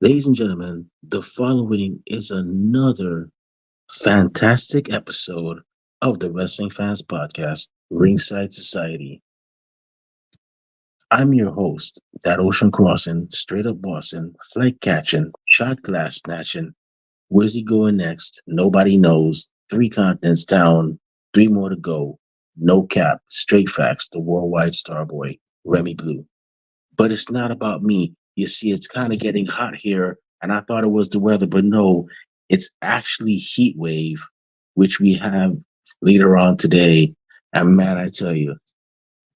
Ladies and gentlemen, the following is another fantastic episode of the Wrestling Fans Podcast, Ringside Society. I'm your host, that ocean crossing, straight up bossing, flight catching, shot glass snatching. Where's he going next? Nobody knows. Three continents down, three more to go. No cap, straight facts, the worldwide starboy, Remy Blue. But it's not about me. You see, it's kind of getting hot here, and I thought it was the weather, but no, it's actually heat wave, which we have later on today. And man, I tell you,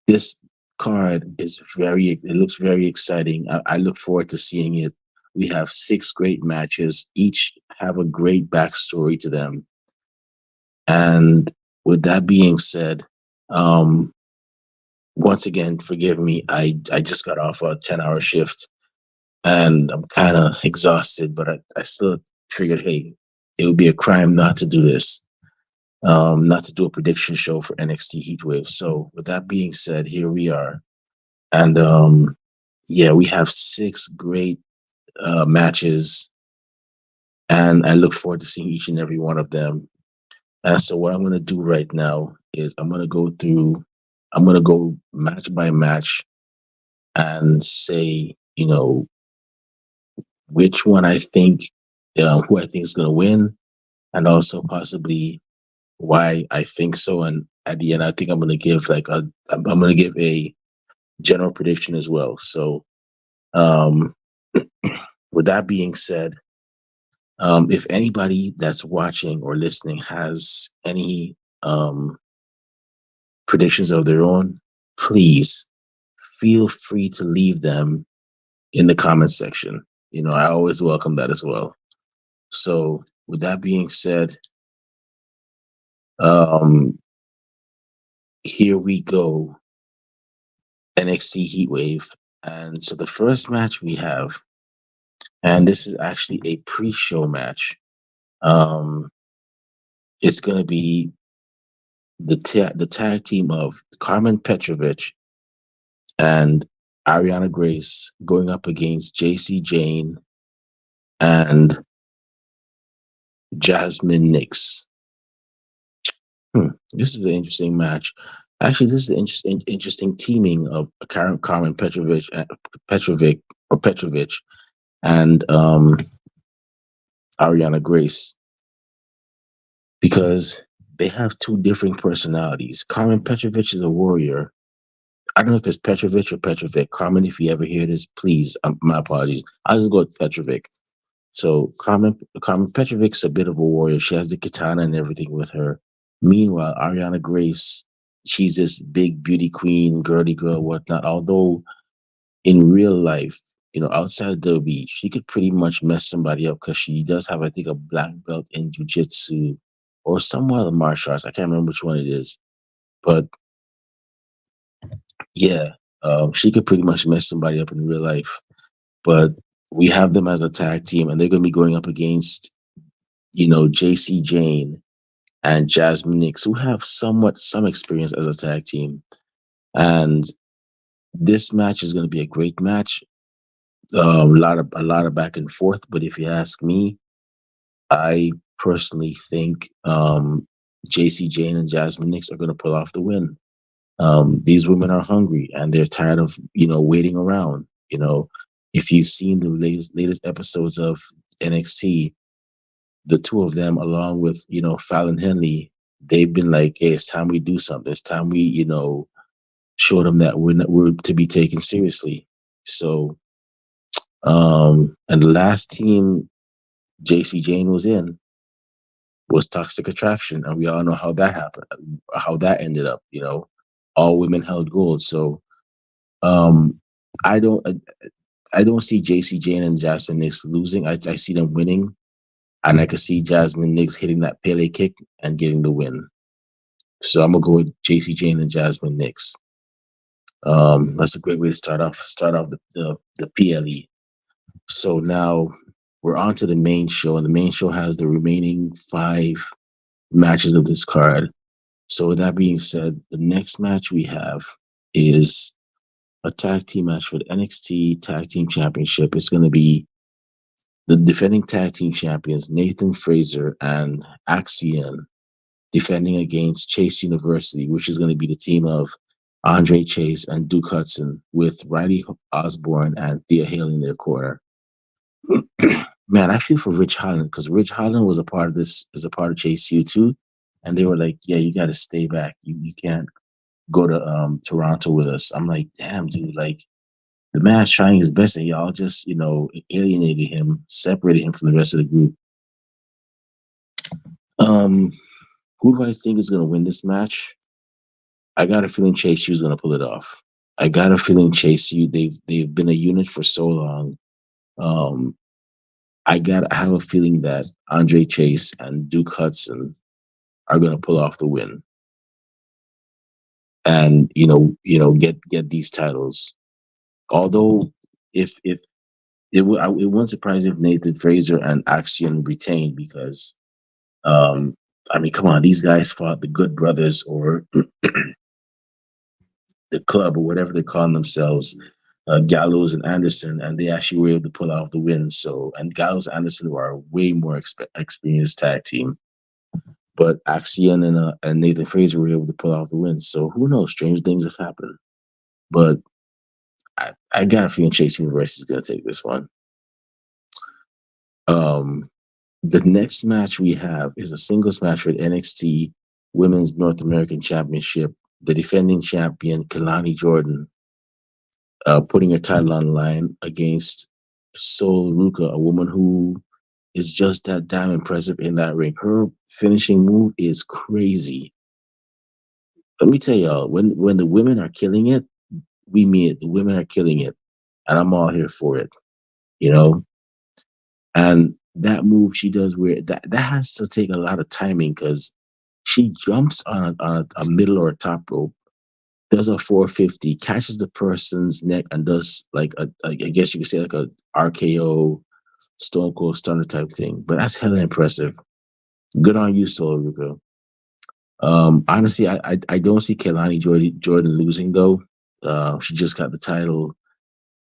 this card is it looks very exciting. I look forward to seeing it. We have six great matches, each have a great backstory to them. And with that being said, um, once again, forgive me. I just got off a 10-hour shift and I'm kind of exhausted, but I still figured, hey, it would be a crime not to do this, not to do a prediction show for NXT Heatwave. So, with that being said, here we are. And yeah, we have six great matches, and I look forward to seeing each and every one of them. And so, what I'm going to do right now is I'm going to go match by match and say, which one I think, who I think is going to win, and also possibly why I think so. And at the end, I think I'm going to give a general prediction as well. So, um, with that being said, if anybody that's watching or listening has any predictions of their own, please feel free to leave them in the comment section. I always welcome that as well. So, with that being said, um, here we go. NXT Heatwave. And so the first match we have, and this is actually a pre-show match. Um, it's going to be the tag team of Carmen Petrovic and Ariana Grace going up against JC Jane and Jasmine Nix. This is an interesting match. Actually, this is an interesting teaming of Carmen Petrovic or Petrovic and Ariana Grace because they have two different personalities. Carmen Petrovic is a warrior. I don't know if it's Petrovic or Petrovic. Carmen, if you ever hear this, please, my apologies. I'll just go with Petrovic. So Carmen Petrovic's a bit of a warrior. She has the katana and everything with her. Meanwhile, Ariana Grace, she's this big beauty queen, girly girl, whatnot. Although in real life, outside of WWE, she could pretty much mess somebody up because she does have, I think, a black belt in jujitsu or some other martial arts. I can't remember which one it is, but yeah, she could pretty much mess somebody up in real life. But we have them as a tag team, and they're going to be going up against, JC Jane and Jasmine Nix, who have some experience as a tag team. And this match is going to be a great match. A lot of back and forth. But if you ask me, I personally think JC Jane and Jasmine Nix are going to pull off the win. These women are hungry and they're tired of waiting around. If you've seen the latest episodes of NXT, the two of them, along with Fallon Henley, they've been like, "Hey, it's time we do something. It's time we show them that we're to be taken seriously." So, and the last team JC Jane was in was Toxic Attraction, and we all know how that happened, how that ended up. All women held gold. So, um, I don't, I don't see JC Jane and Jasmine Nix losing. I see them winning, and I could see Jasmine Nix hitting that Pele kick and getting the win. So I'm gonna go with JC Jane and Jasmine Nix. That's a great way to start off the PLE. So now we're on to the main show, and the main show has the remaining five matches of this card. So with that being said, the next match we have is a tag team match for the NXT Tag Team Championship. It's going to be The defending tag team champions Nathan Fraser and Axiom defending against Chase University, which is going to be the team of Andre Chase and Duke Hudson, with Riley Osborne and Thea Hale in their corner. Man, I feel for Rich Holland because Rich Holland was a part of this, is a part of Chase U too, and they were like, "Yeah, you got to stay back. You can't go to Toronto with us." I'm like, "Damn, dude! Like the man's trying his best, and y'all just alienated him, separated him from the rest of the group." Um, who do I think is going to win this match? I got a feeling Chase U's going to pull it off. I got a feeling Chase U. They've been a unit for so long. Um, I have a feeling that Andre Chase and Duke Hudson are going to pull off the win, and get these titles. Although, if it wouldn't surprise me if Nathan Fraser and Axiom retained, because I mean, come on, these guys fought the Good Brothers, or the club, or whatever they're calling themselves, Gallows and Anderson, and they actually were able to pull off the win. So, and Gallows and Anderson were a way more experienced tag team, but Axiom and Nathan Fraser were able to pull off the win. So who knows? Strange things have happened, but I got a feeling Chase University is going to take this one. Um, the next match we have is a singles match for the NXT Women's North American Championship. The defending champion Kalani Jordan putting her title on the line against Sol Ruka, a woman who is just that damn impressive in that ring. Her finishing move is crazy. Let me tell y'all, when the women are killing it, we mean it. The women are killing it, and I'm all here for it. You know, and that move she does, where that has to take a lot of timing, because she jumps on a middle or a top rope, does a 450, catches the person's neck, and does like I guess you could say like a RKO, Stone Cold Stunner type thing. But that's hella impressive. Good on you, Sol Ruka. Honestly, I don't see Kelani Jordan losing though. She just got the title,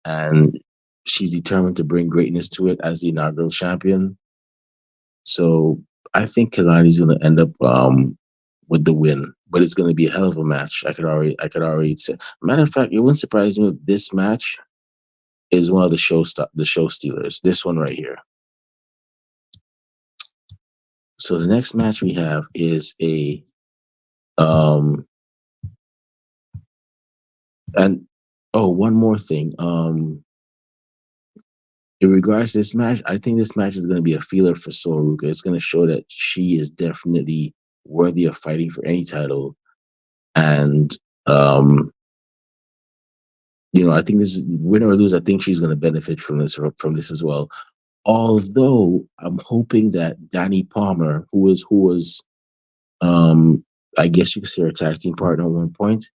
and she's determined to bring greatness to it as the inaugural champion. So I think Kelani's going to end up with the win, but it's going to be a hell of a match. I could already say. Matter of fact, it wouldn't surprise me if this match is one of the show stealers. This one right here. So the next match we have is a um and oh, one more thing. In regards to this match, I think this match is going to be a feeler for Sol Ruka. It's going to show that she is definitely worthy of fighting for any title, and um I think this, win or lose, I think she's going to benefit from this as well. Although I'm hoping that Danny Palmer, who was um I guess you could say her tag team partner at one point,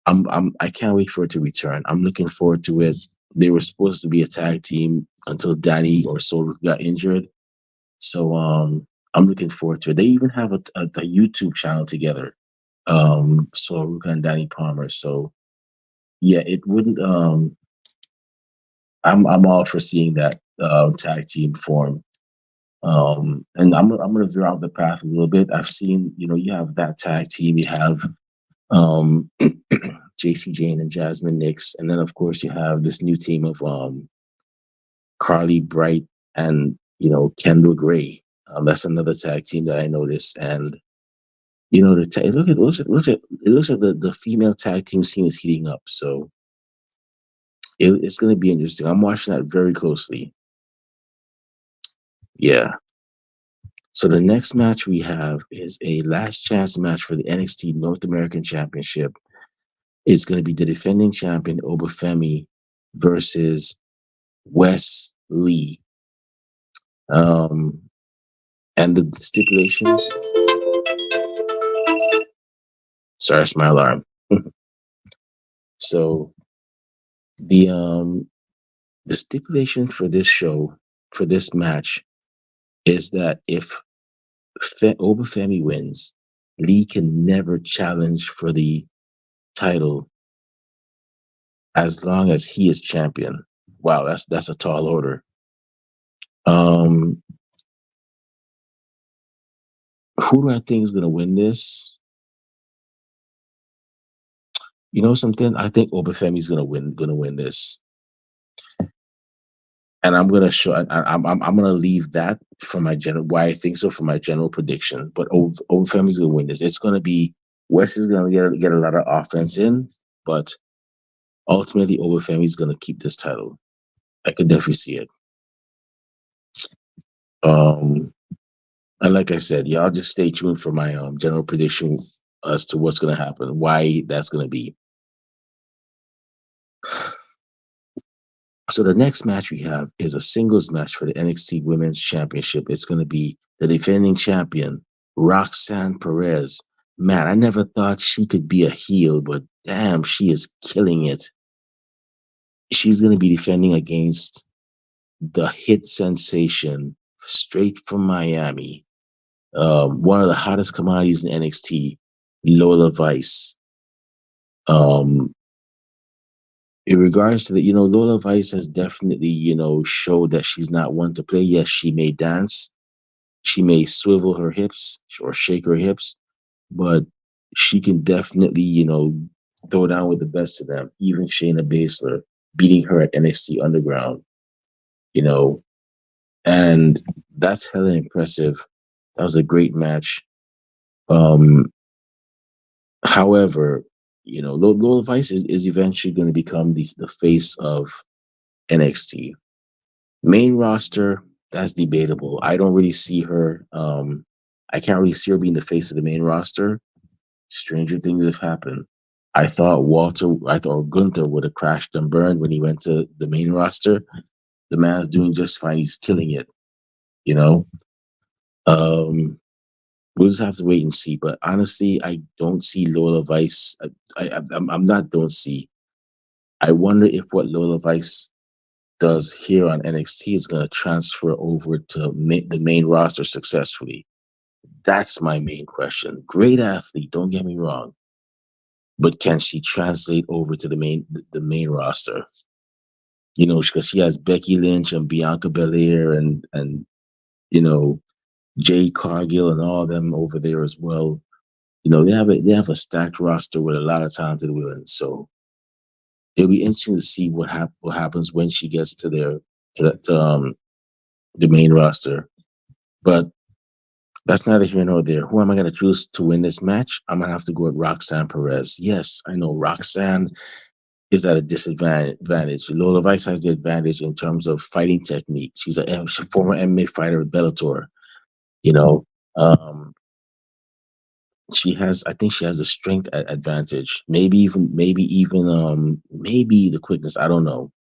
I can't wait for it to return. I'm looking forward to it. They were supposed to be a tag team until Danny or Soul got injured. So I'm looking forward to it. They even have a YouTube channel together. Soul and Danny Palmer. So yeah, it wouldn't I'm all for seeing that tag team form. And I'm gonna veer out the path a little bit. I've seen, you have that tag team, you have um JC Jane and Jasmine Nix, and then of course you have this new team of Carly Bright and Kendall Gray. That's another tag team that I noticed, and it looks like the female tag team scene is heating up. So it's going to be interesting. I'm watching that very closely. Yeah. So the next match we have is a last chance match for the NXT North American Championship. It's going to be the defending champion Obafemi versus Wes Lee. Um, and the stipulations. Sorry, it's my alarm. So the the stipulation for this show, for this match, is that if Obafemi wins, Lee can never challenge for the title as long as he is champion. Wow, that's a tall order. Um, who do I think is gonna win this? You know something? I think Obafemi's gonna win this, and I'm gonna show. I'm gonna leave that for my general why I think so for my general prediction. But Obafemi's gonna win this. It's gonna be West is gonna get a lot of offense in, but ultimately Obafemi's gonna keep this title. I could definitely see it. Um, and like I said, y'all just stay tuned for my general prediction as to what's gonna happen, why that's gonna be. So the next match we have is a singles match for the NXT Women's Championship. It's going to be the defending champion, Roxanne Perez. Man, I never thought she could be a heel, but damn, she is killing it. She's going to be defending against the hit sensation straight from Miami, one of the hottest commodities in NXT, Lola Vice. Um, in regards to Lola Vice has definitely, showed that she's not one to play. Yes, she may dance, she may swivel her hips or shake her hips, but she can definitely, throw down with the best of them. Even Shayna Baszler beating her at NXT Underground, you know, and that's hella impressive. That was a great match. Um, however, Lola Vice is eventually going to become the face of NXT. Main roster, that's debatable. I don't really see her. I can't really see her being the face of the main roster. Stranger things have happened. I thought Gunther would have crashed and burned when he went to the main roster. The man's doing just fine. He's killing it, you know. Um, we'll just have to wait and see. But honestly, I don't see Lola Vice. I'm not. Don't see. I wonder if what Lola Vice does here on NXT is going to transfer over to the main roster successfully. That's my main question. Great athlete, don't get me wrong, but can she translate over to the main roster? Because she has Becky Lynch and Bianca Belair and you know Jade Cargill and all of them over there as well. They have a stacked roster with a lot of talented women. So it'll be interesting to see what happens when she gets to the main roster. But that's neither here nor there. Who am I going to choose to win this match? I'm going to have to go with Roxanne Perez. Yes, I know Roxanne is at a disadvantage. Lola Vice has the advantage in terms of fighting technique. She's a former MMA fighter at Bellator. You know, um, I think she has a strength advantage. Maybe the quickness. I don't know.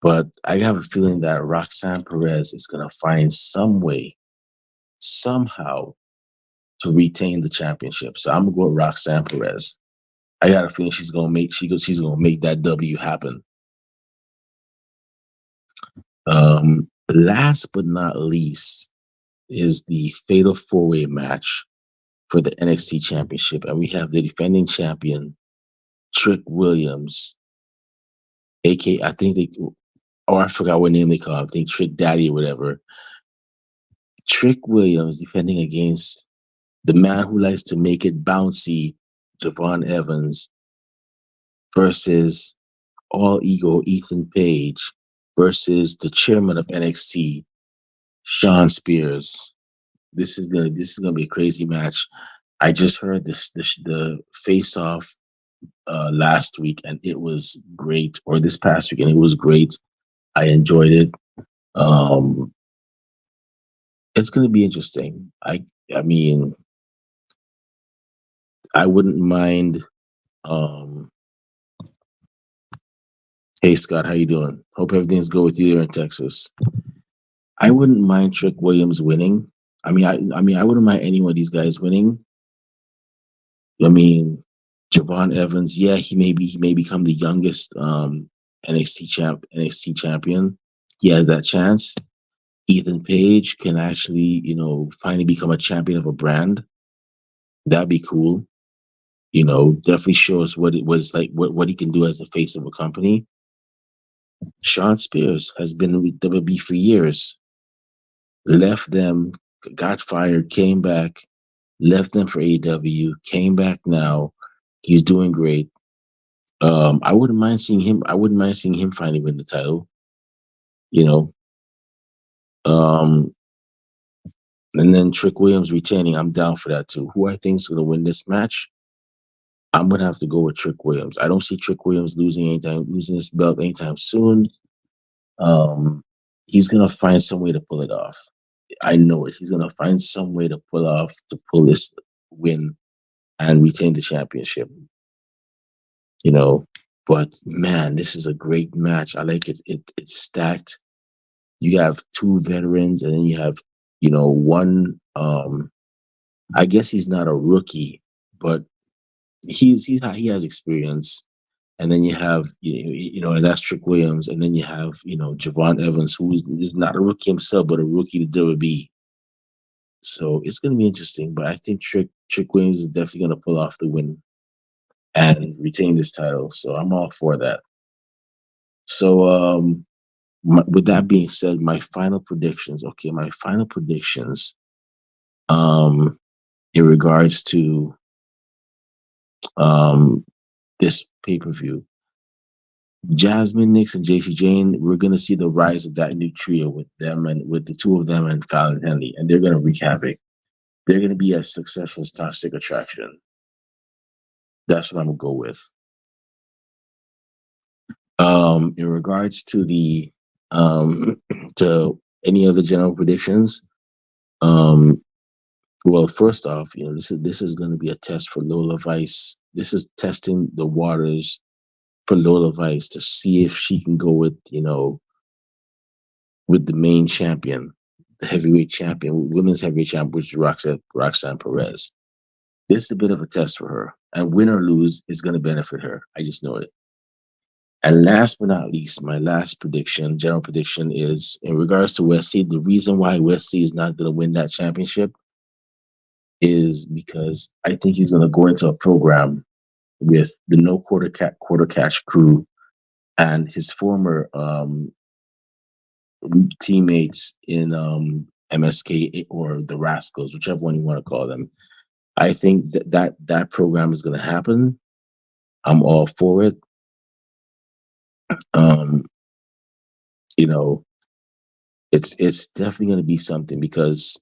But I have a feeling that Roxanne Perez is going to find some way, somehow, to retain the championship. So I'm gonna go with Roxanne Perez. I got a feeling she's gonna make that W happen. Last but not least is the fatal four-way match for the NXT championship, and we have the defending champion Trick Williams, aka I think they I forgot what name they call him. I think Trick Daddy or whatever. Trick Williams defending against the man who likes to make it bouncy, Javon Evans, versus all ego Ethan Page versus the chairman of NXT, Sean Spears. This is gonna be a crazy match. I just heard the face off last week and it was great, or this past week and it was great. I enjoyed it. Um, it's gonna be interesting. I mean, I wouldn't mind. Um, hey Scott, how you doing? Hope everything's good with you there in Texas. I wouldn't mind Trick Williams winning. I wouldn't mind any one of these guys winning. I mean, Javon Evans, yeah, he may become the youngest NXT champion. He has that chance. Ethan Page can actually, finally become a champion of a brand. That'd be cool. Definitely show us what it's like, what he can do as the face of a company. Sean Spears has been with WWE for years. left them, got fired, came back, left them for AEW, came back now. He's doing great. I wouldn't mind seeing him. I wouldn't mind seeing him finally win the title. You know, um, and then Trick Williams retaining. I'm down for that too. Who I think is going to win this match? I'm gonna have to go with Trick Williams. I don't see Trick Williams losing this belt anytime soon. Um, he's gonna find some way to pull it off. I know it. He's gonna find some way to pull this win and retain the championship. You know, but man, this is a great match. I like it. It's stacked. You have two veterans, and then you have, one. I guess he's not a rookie, but he has experience. And then you have, and that's Trick Williams, and then you have, Javon Evans, who is not a rookie himself, but a rookie to WWE. So it's going to be interesting. But I think Trick Williams is definitely going to pull off the win and retain this title. So I'm all for that. So with that being said, my final predictions. Okay, my final predictions. In regards to this pay-per-view, Jasmine Nix and JC Jane, we're gonna see the rise of that new trio with them and with the two of them and Fallon Henley, and they're gonna wreak havoc. They're gonna be a successful toxic attraction. That's what I'm gonna go with. In regards to the to any other general predictions, um, well, first off, this is gonna be a test for Lola Vice. This is testing the waters for Lola Vice to see if she can go with the main champion, the heavyweight champion, women's heavyweight champion, which is Roxanne Perez. This is a bit of a test for her. And win or lose is going to benefit her. I just know it. And last but not least, my last prediction, general prediction, is in regards to Wesley. The reason why Wesley is not going to win that championship is because I think he's going to go into a program with the No Quarter Cash crew and his former teammates in MSK or the Rascals, whichever one you want to call them. I think that program is going to happen. I'm all for it. Um, you know, it's definitely going to be something because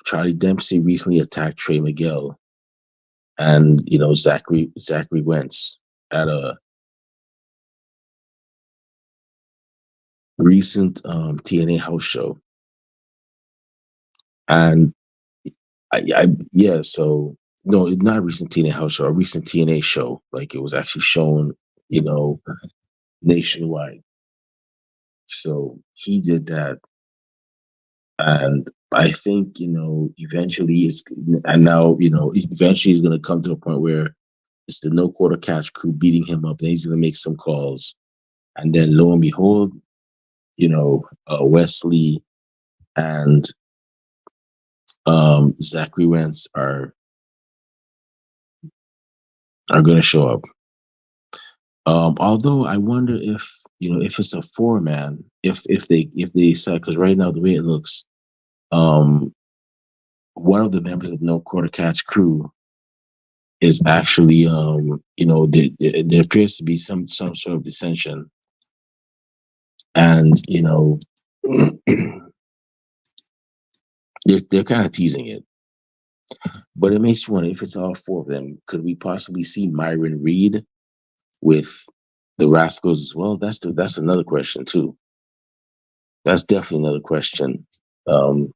Charlie Dempsey recently attacked Trey Miguel and Zachary Wentz at a recent TNA house show, and yeah, so no, it's not a recent TNA house show, a recent TNA show. Like it was actually shown, you know, nationwide. So he did that, and I think eventually eventually he's gonna come to a point where it's the No Quarter Catch crew beating him up, and he's gonna make some calls, and then lo and behold, Wesley and Zachary Wentz are gonna show up. Although I wonder if it's a four man, if they said, because right now the way it looks, um one of the members of the No Quarter Catch crew is actually there appears to be some sort of dissension, and they're kind of teasing it, but it makes me wonder if it's all four of them. Could we possibly see Myron Reed with the Rascals as well? That's another question too. That's definitely another question. Um,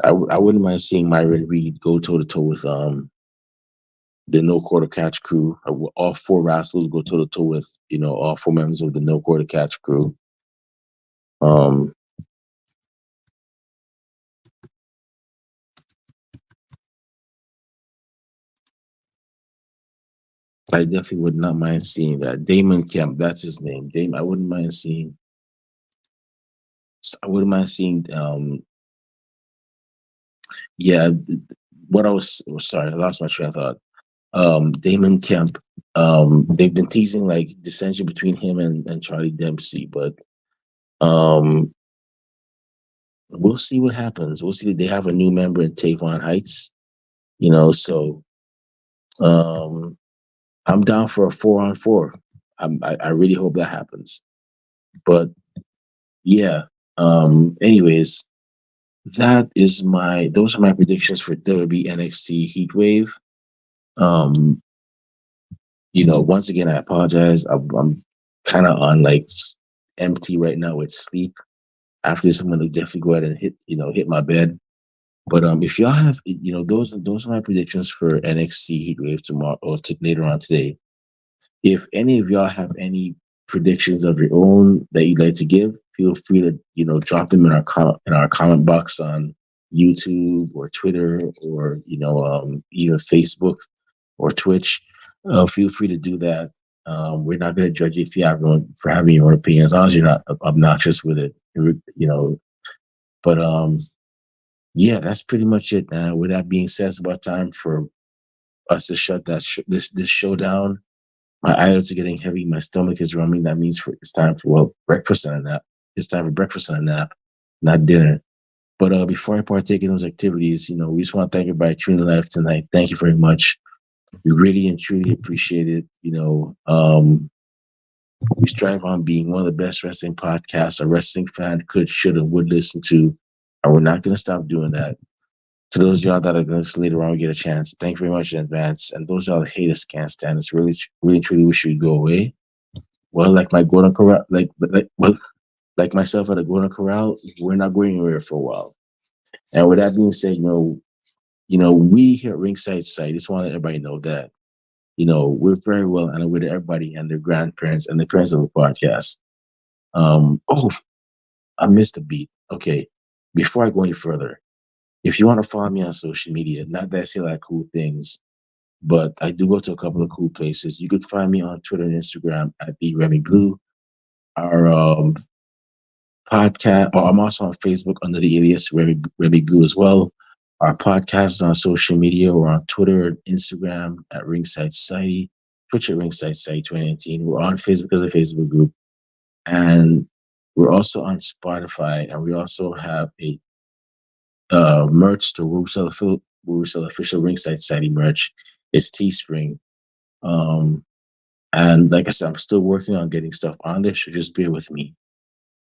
I wouldn't mind seeing Myron Reed go toe to toe with the No Quarter Catch crew. All four Rascals go toe to toe with all four members of the No Quarter Catch crew. Um, I definitely would not mind seeing that. Damon Kemp, that's his name. Damon. I wouldn't mind seeing. I wouldn't mind seeing. Yeah, what I was sorry, I lost my train of thought. Damon Kemp. They've been teasing like dissension between him and Charlie Dempsey, but we'll see what happens. We'll see that they have a new member in Tavon Heights. So um, I'm down for a 4-on-4. I really hope that happens. But yeah. Anyways, those are my predictions for WWE NXT Heatwave. Um, once again, I apologize. I'm kind of on like empty right now with sleep. After this, I'm gonna definitely go ahead and hit my bed. But if y'all have, those are my predictions for NXT Heatwave tomorrow or later on today. If any of y'all have any predictions of your own that you'd like to give, feel free to drop them in our comment box on YouTube or Twitter or even Facebook or Twitch. Feel free to do that. We're not going to judge you if you have for having your own opinion, as long as you're not obnoxious with it. But yeah, that's pretty much it. With that being said, it's about time for us to shut this show down. My eyelids are getting heavy. My stomach is rumbling. That means it's time for breakfast and a nap. It's time for breakfast and a nap, not dinner. But before I partake in those activities, we just want to thank everybody tuning in live tonight. Thank you very much. We really and truly appreciate it. We strive on being one of the best wrestling podcasts a wrestling fan could, should, and would listen to, and we're not going to stop doing that. To those of y'all that are going to later on get a chance, thank you very much in advance. And those of y'all that hate us, can't stand us, really, really, truly wish you'd go away. Well, like my Golden Corral, like myself at a Golden Corral, we're not going anywhere for a while. And with that being said, we here at Ringside Site just want to let everybody know that we're very well and with everybody and their grandparents and the parents of the podcast. Oh, I missed a beat. Okay, before I go any further, if you want to follow me on social media, not that I say like cool things, but I do go to a couple of cool places. You could find me on Twitter and Instagram at the Remy Blue. Our podcast, or I'm also on Facebook under the alias Remy Blue as well. Our podcast is on social media. We're on Twitter and Instagram at Ringside Society, Twitch at Ringside Society 2019. We're on Facebook as a Facebook group. And we're also on Spotify. And we also have a merch store where we sell official Ringside Society merch. It's Teespring. Um, and like I said, I'm still working on getting stuff on there, so just bear with me.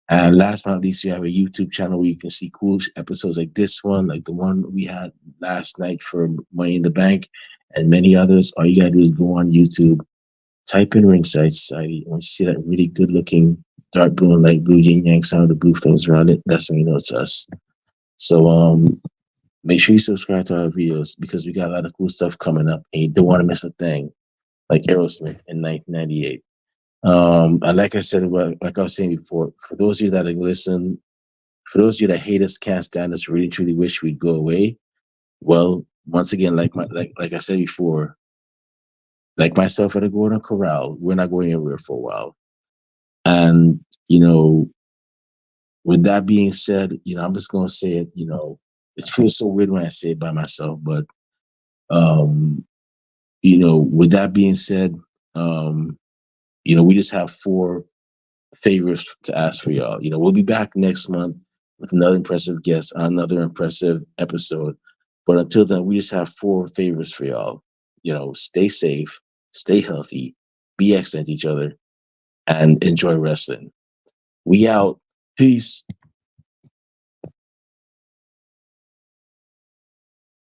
And last but not least, we have a YouTube channel where you can see cool episodes like this one, like the one we had last night for Money in the Bank, and many others. All you gotta do is go on YouTube, type in Ringside Society, and you see that really good looking dark blue and light blue yin yang sound of the blue flames around it. That's when you know it's us. So make sure you subscribe to our videos because we got a lot of cool stuff coming up and you don't want to miss a thing, like Aerosmith in 1998. And like I said, like I was saying before, for those of you that listen, for those of you that hate us, can't stand us, really truly wish we'd go away. Well, once again, like I said before, like myself at a Golden Corral, we're not going anywhere for a while. And with that being said, I'm just gonna say it. It feels so weird when I say it by myself, but um, with that being said, um, we just have four favors to ask for y'all. We'll be back next month with another impressive guest on another impressive episode. But until then, we just have four favors for y'all. Stay safe, stay healthy, be excellent to each other, and enjoy wrestling. We out. Peace.